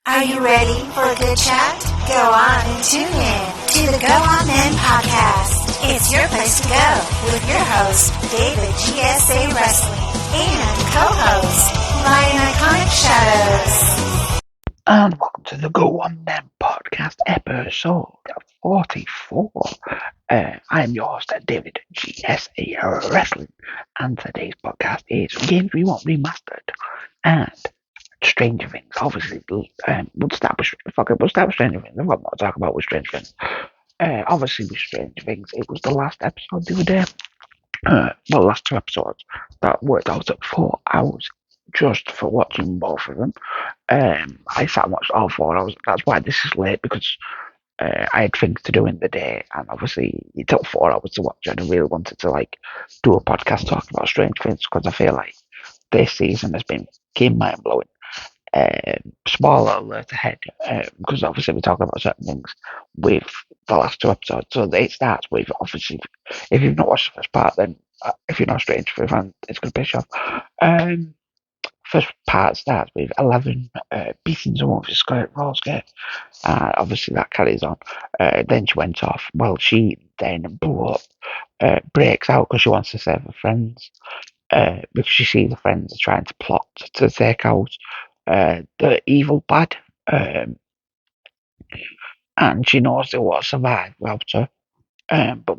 Are you ready for a good chat? Go on and tune in to the Go On Men podcast. It's your place to go with your host, David GSA Wrestling, and co-host, Ryan Iconic Shadows. And welcome to the Go On Men podcast, episode 44. I am your host, David GSA Wrestling, and today's podcast is Games We Want Remastered and Stranger Things. Obviously, we'll start with Stranger Things. I've got more to talk about with Stranger Things. Obviously, with Stranger Things, it was the last episode the other day. Last two episodes that worked out at 4 hours just for watching both of them. I sat and watched all 4 hours. That's why this is late, because I had things to do in the day, and obviously it took 4 hours to watch, and I really wanted to do a podcast talking about Stranger Things, because I feel like this season has been mind blowing. Spoiler alert ahead, because obviously we're talking about certain things with the last two episodes. So it starts with, obviously, if you've not watched the first part, then if you're not a Stranger Things fan, it's going to piss you off. First part starts with 11 beating someone with a skirt, roller skirt. Obviously that carries on. Then she went off. Well, she then blew up, breaks out because she wants to save her friends. Because she sees the friends are trying to plot to take out the evil bad. And she knows they will survive without her. But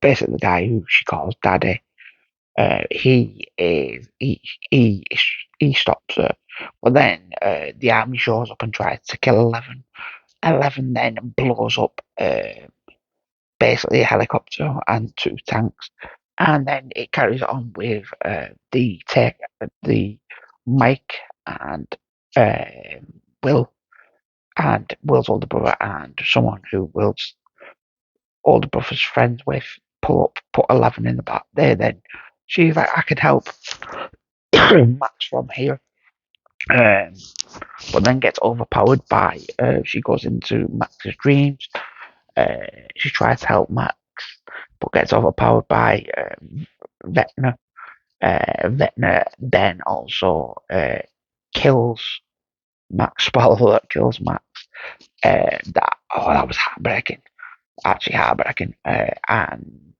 basically the guy who she calls Daddy, he stops her. But then the army shows up and tries to kill 11. 11 then blows up basically a helicopter and 2 tanks. And then it carries on with the Mike and Will, and Will's older brother, and someone who Will's older brother's friends with put 11 in the back there. Then she's like, I can help Max from here. But then gets overpowered by, she goes into Max's dreams. She tries to help Max, but gets overpowered by Vecna. Vecna then also kills Max. Spoiler alert, kills Max. That was heartbreaking. Actually heartbreaking. And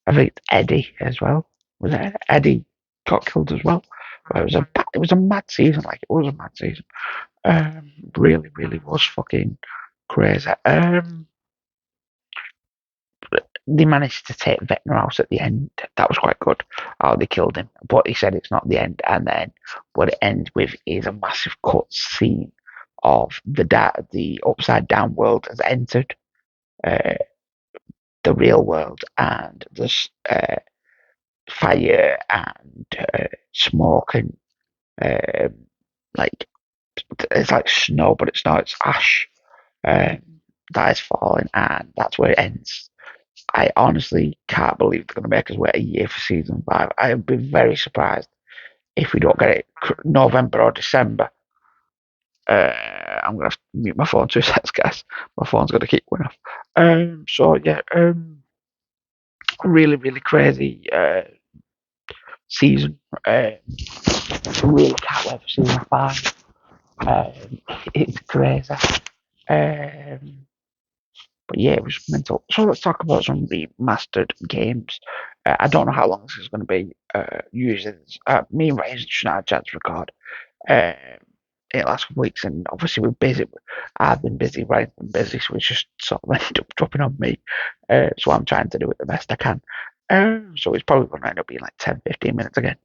I think Eddie as well. Was it Eddie got killed as well? It was a mad season. It was a mad season. Really, really was fucking crazy. They managed to take Vecna out at the end. That was quite good. Oh, they killed him, but he said it's not the end. And then what it ends with is a massive cut scene of the upside down world has entered the real world, and there's fire and smoke and like it's like snow, but it's not. It's ash that is falling, and that's where it ends. I honestly can't believe they're going to make us wait a year for season 5. I would be very surprised if we don't get it November or December. I'm going to have to mute my phone 2 seconds, guys. My phone's going to keep going off. So, yeah, really, really crazy season. Really can't wait for season 5. It's crazy. But yeah, it was mental. So let's talk about some remastered games. I don't know how long this is going to be. Usually, me and Ryan just not had a chance to record in the last couple of weeks, and obviously we're busy. I've been busy, Ryan's been busy, so it's just sort of ended up dropping on me. So I'm trying to do it the best I can. So it's probably going to end up being like 10-15 minutes again.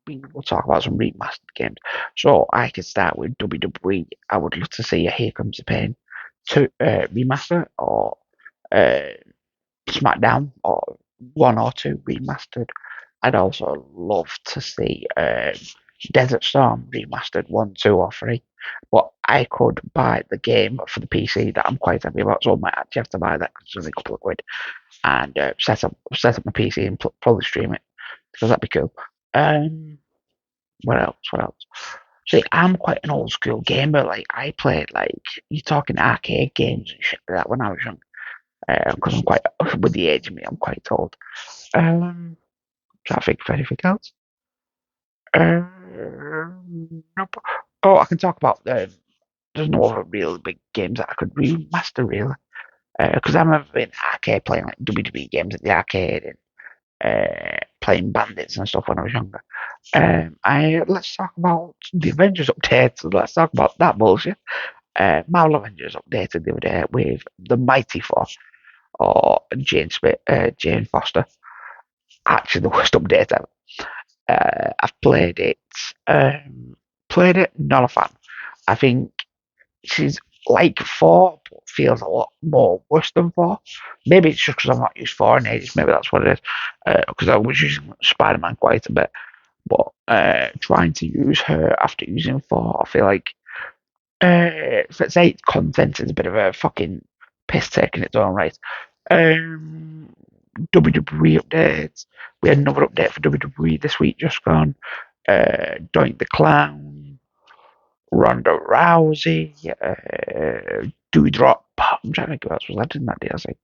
We'll talk about some remastered games. So I could start with WWE. I would love to see a Here Comes the Pain to remaster, or SmackDown, or 1 or 2 remastered. I'd also love to see Desert Storm remastered 1, 2, or 3. But I could buy the game for the PC that I'm quite happy about, so I might actually have to buy that because it's only a couple of quid, and set up my PC and probably stream it, because that'd be cool. What else? See, I'm quite an old school gamer. I played you're talking arcade games and shit like that when I was young. Because I'm quite with the age of me, I'm quite old. Trying to think of anything else. Nope. Oh, I can talk about there's no other real big games that I could remaster really. Because I remember in arcade playing like WWE games at the arcade and playing Bandits and stuff when I was younger. I let's talk about the Avengers update. Let's talk about that bullshit. Marvel Avengers updated the other day with the Mighty Force or Jane Foster. Actually, the worst update ever. I've played it. Not a fan. I think she's like 4, but feels a lot more worse than 4. Maybe it's just because I've not used 4 in ages. Maybe that's what it is. Because I was using Spider Man quite a bit. But trying to use her after using 4, I feel like let's say its content is a bit of a fucking piss take in its own right. Um, WWE updates. We had another update for WWE this week just gone. Doink the Clown, Ronda Rousey, Doudrop. I'm trying to think who else was that in that DLC.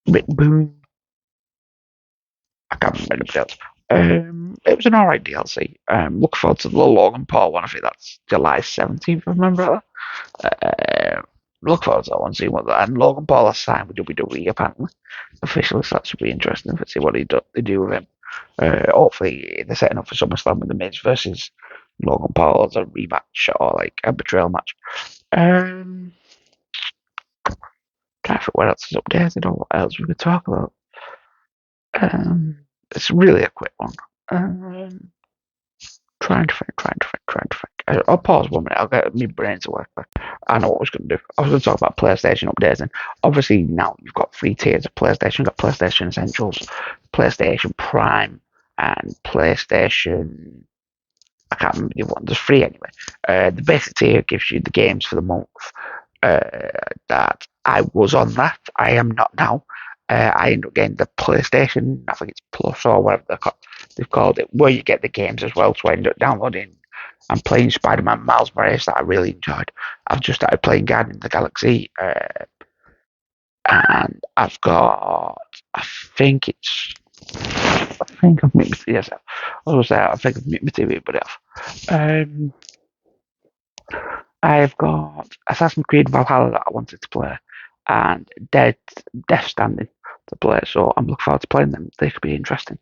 Rick Boone. I can't remember anybody else. It was an alright DLC. Look forward to the Logan Paul one. I think that's July 17th, if I remember that. Look forward to that one, seeing what that. And Logan Paul has signed with WWE apparently officially, so that should be interesting to see what they do with him. Hopefully, they're setting up for SummerSlam with the Miz versus Logan Paul as a rematch or like a betrayal match. Um, Trying to think what else is updated or what else we could talk about. It's really a quick one. Trying to think. I'll pause 1 minute. I'll get my brain to work. I know what I was going to do. I was going to talk about PlayStation updates, and obviously now you've got 3 tiers of PlayStation. You've got PlayStation Essentials, PlayStation Prime, and PlayStation. I can't remember the one. There's 3 anyway. The basic tier gives you the games for the month. That I was on that. I am not now. I end up getting the PlayStation. I think it's Plus or whatever they've called it, where you get the games as well. So I end up downloading and playing Spider-Man Miles Morales that I really enjoyed. I've just started playing Guardians of the Galaxy, and I've got. I think I've mixed yes. I was there. I think I've mixed everybody off. I've got Assassin's Creed Valhalla that I wanted to play, and Death Standing to play. So I'm looking forward to playing them. They could be interesting.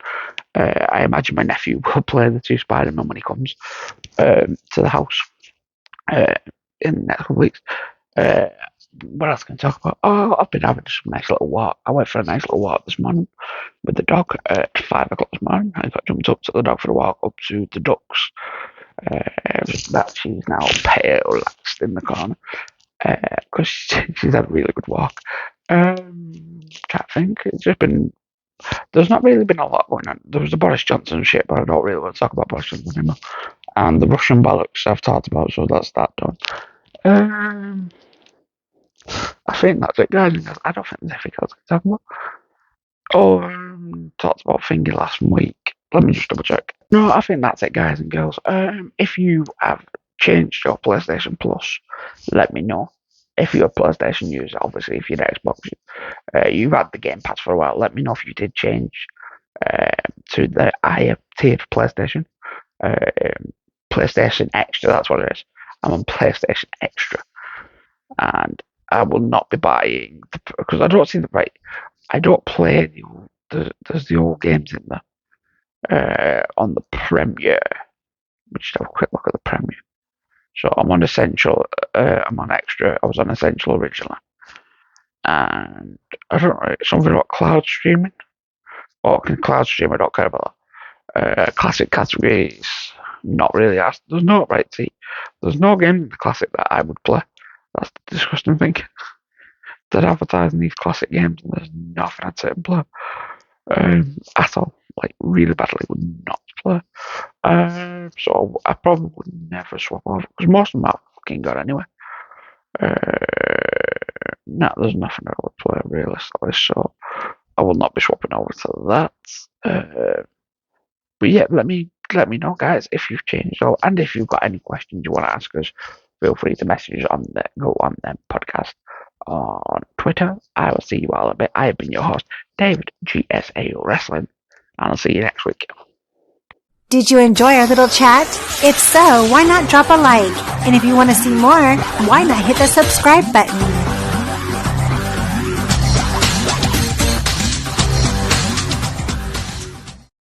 I imagine my nephew will play the 2 Spider-Man when he comes to the house uh, in the next couple of weeks. Uh, what else can I talk about? Oh, I've been having some nice little walk. I went for a nice little walk this morning with the dog at 5 o'clock this morning. I got jumped up to the dog for a walk up to the ducks. That she's now pale, relaxed in the corner because she's had a really good walk. Can't think. It's just been. There's not really been a lot going on. There was the Boris Johnson shit, but I don't really want to talk about Boris Johnson anymore. And the Russian bollocks I've talked about, so that's that done. Um, I think that's it, guys. I don't think there's anything else to talk about. Oh, talked about Finger last week. Let me just double check. No, I think that's it, guys and girls. If you have changed your PlayStation Plus, let me know. If you're a PlayStation user, obviously, if you're an Xbox, you've had the Game Pass for a while. Let me know if you did change to the higher tier for PlayStation. PlayStation Extra, that's what it is. I'm on PlayStation Extra, and I will not be buying because I don't see the right. I don't play there's the old games in there on the Premier. Let me just have a quick look at the Premier. So I'm on Essential. I'm on Extra. I was on Essential originally, and I don't know something about cloud streaming. Or can cloud stream? I don't care about that. Classic categories. Not really asked. There's no right. See, there's no game in the classic that I would play. That's the disgusting thing. They're advertising these classic games, and there's nothing I'd sit and play at all. Like really badly would not play. So I probably would never swap over because most of them are fucking good anyway. Uh, no, there's nothing I would play realistically, so I will not be swapping over to that. But yeah, let me know, guys, if you've changed or and if you've got any questions you want to ask us, feel free to message on the Go On Them podcast on Twitter. I will see you all a bit. I have been your host, David GSA Wrestling, and I'll see you next week. Did you enjoy our little chat? If so, why not drop a like? And if you want to see more, why not hit the subscribe button?